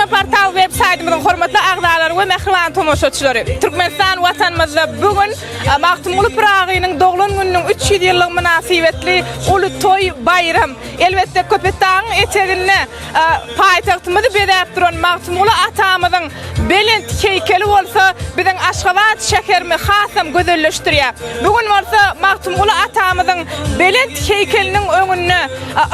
Türkmen Portal web saytymyzyň hormatly agdalary we mehriban tomoşaçylary. Türkmenistan watanymyzda bugün Magtymguly Pyragynyň doglan gününiň 300 ýyllyk münasibetli uly toy bayram. Elbetde köpetdaň etegine paýtagtymyzy bedäp duran Magtymguly atamyzyň belent heykeli bolsa biziň Aşgabat şähermi hasam gözelleşdirýär. Bugün bolsa Magtymguly atamyzyň belent heykeliniň öňünde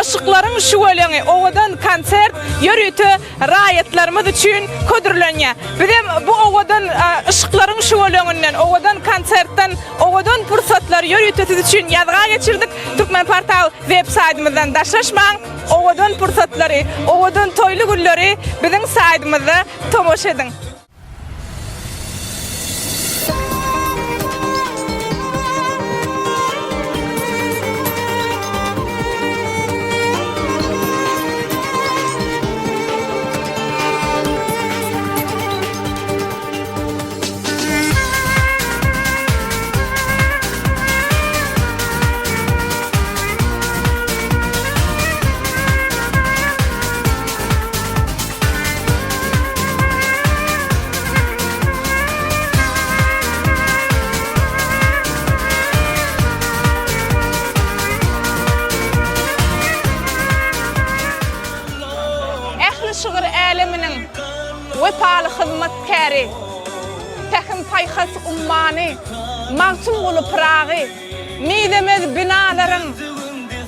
ışıklaryň şuwelegi owadan konsert ýörüti raýatlarymyz üçin ködürlenýär. Bizim bu owadan ışıklaryň şuweleginden, owadan konsertden, owadan pursatlar ýörütesiz üçin ýazga geçirdik. Türkmen Portal web saytymyzdan daşlaşmaň, owadan pursatlary, owadan toýly günleri biziň saytymyzda tomoş ediň. Şıgır äleminiň wepaly hyzmatkäri, täkim paýhas ummany, Magtymguly Pyragy, midemez binalaryň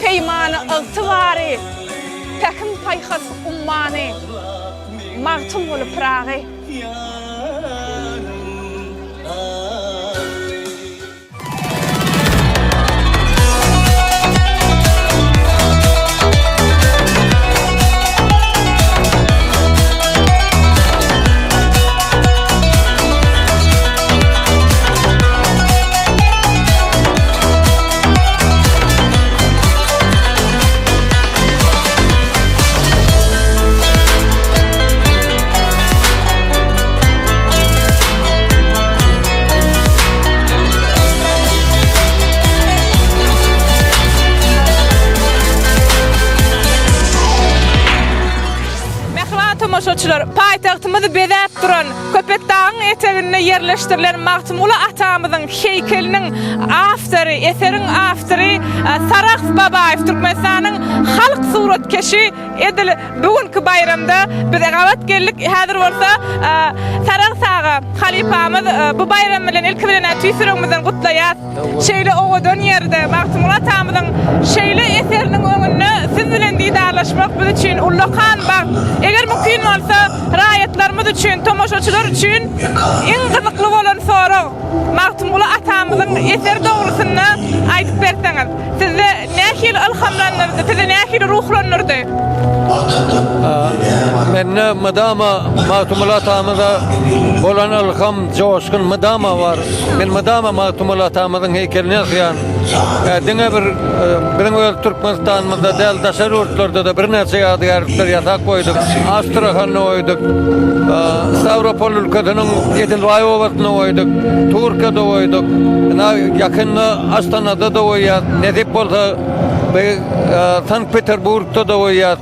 peýmany ygtybary, täkim paýhas ummany, Magtymguly Pyragy. Tomoşaçylar, paýtagtymyzy bedäp duran Köpekdagyň etegine ýerleşdirilen Magtymguly atamyzyň heykeliniň awtory, eseriň awtory Sarax Babaýew Türkmenistanyň halk suratkeşi edil. Bugünkü bayramda biz gabat geldik. Häzir bolsa Sarax ağa halipamyz bu bayram bilen ilki bilen tüýsüregimizden gutlaýar. Şeýle owadan ýerde Magtymguly atamyzyň şeýle eseriniň öňünde siz bilen diýdarlaşmak biz üçin ullakan bar. Eger mümkin bolsa raýatlarymyz üçin, tomoşaçylar üçin iň gyzykly bolan sorag Magtymguly atamyzyň eser dogrusyny aýdyp berseňiz. Sizde nähil ilhamlanyrdy, sizde nähil ruhlanyrdy? Men madama Magtymguly atamyza bolan ilham, joşkun madama bar. Men madama Magtymguly atamyzyň heykelini ýazýan. Diňe biziň Türkmenistanymyzda däl daşary urtlarda da bir näçe ýadygarlyklar ýasak goýdyk. Astrahanyny goýdyk. Stavropol ülkediň Edilbaý owasyny goýdyk. Turkiyada goýdyk. Ýakynda Astanada da goýýar. Nedip bolsa Sankt Peterburgda da goýýar.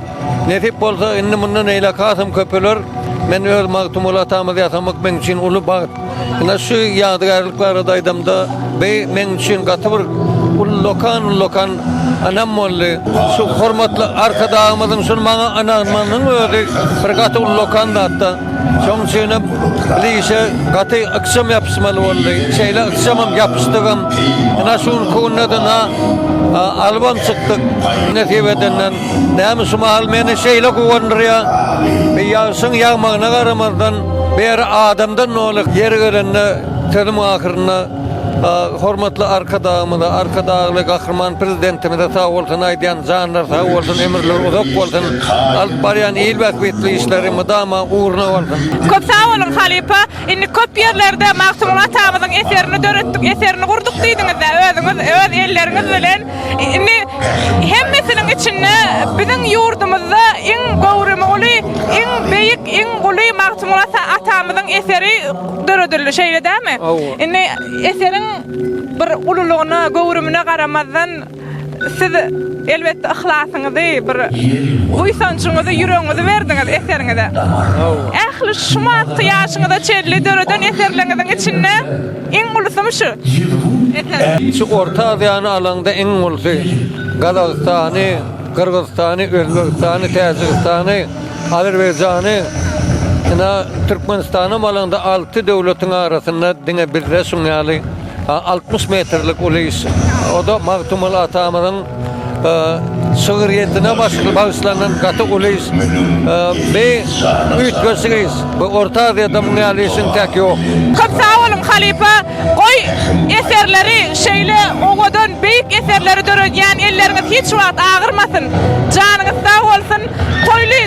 Nedip bolsa indi mundan eýle kasym köpeler. Men öz Magtymguly atamyzy ýasamak men üçin uly bagyt. Şu ýadygarlyklara daýdamda men üçin gaty bir lokan anam molly. Şu hormatly arkadaşymyzyň şu maňa anamanyň özi bir gaty lokan datda. Şoň üçin bilýse gaty aksam ýapysmaly boldy. Şeýle aksamam ýapystygam. Ana şuň kunnadyna alban çykdyk. Netibedenden näme şu mahal meni şeýle gowandyrýar. Ýaşyň ýagmagyna garamazdan bir adamdan nolyk yer görende terim ahyryna hormatly arkadaşymyza, arkadaşly gahrman prezidentimize sağ bolsun aýdýan janlar sağ bolsun, emirler uzak bolsun. Alyp barýan ilbek betli işleri madama uğruna bolsun. Köp sağ bolun halipa. Indi köp ýerlerde Magtymguly atamyzyň eserini döretdik, eserini gurduk diýdiňiz-de, özüňiz, öz elleriňiz bilen. Indi hemmesiniň içinde biziň ýurdumyzda iň gowrumly, iň beýik, iň guly Magtymguly atamyzyň eseri döredildi, şeýle dämi? Indi eseriň bir ululugyna, gowrumuna garamazdan siz elbette ihlasıňyzy bir uýsançyňyzy ýüregiňizi berdiňiz eseriňizde. Ähli şuma ýaşyňyzda çelli döreden eserleriňiziň içinde iň ulusy şu. Şu Orta Asyany alanda iň ulusy Gazagystany, Kyrgyzstany, Özbekistany, Täjikistany, Azerbaýjany, Türkmenistany alanda 6 döwletiň arasynda diňe birleşiň ýaly 60 metrlik ulyş. O da Magtumul Atamyň şöhretine başlanan gaty ulyş. Be üýtgesiz. Bu Orta Asyada bu ýalyşyň täk ýok. Köp sağ olun halifa. Goý eserleri şeýle oňadan beýik eserleri döredýän elleriniz hiç wagt agyrmasyn. Janyňyz sağ bolsyn.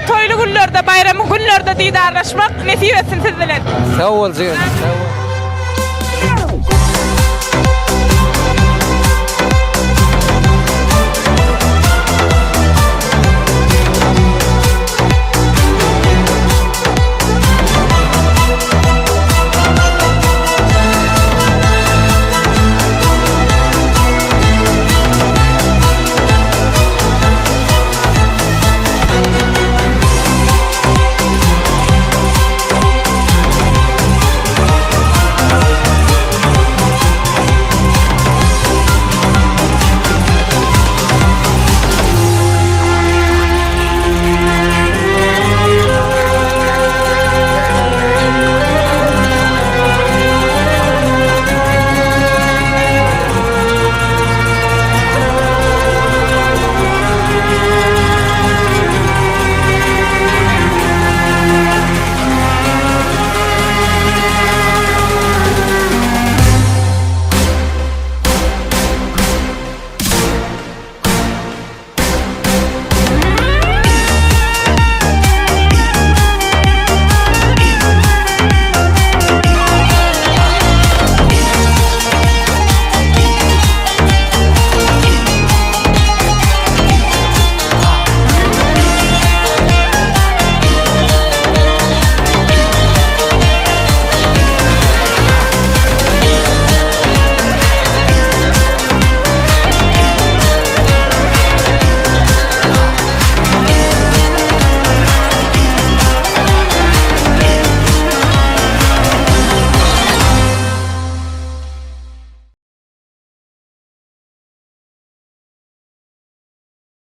Toýly günlerde, bayram günlerde diýdarlaşmak nesip etsin siz bilen. Sağ ol.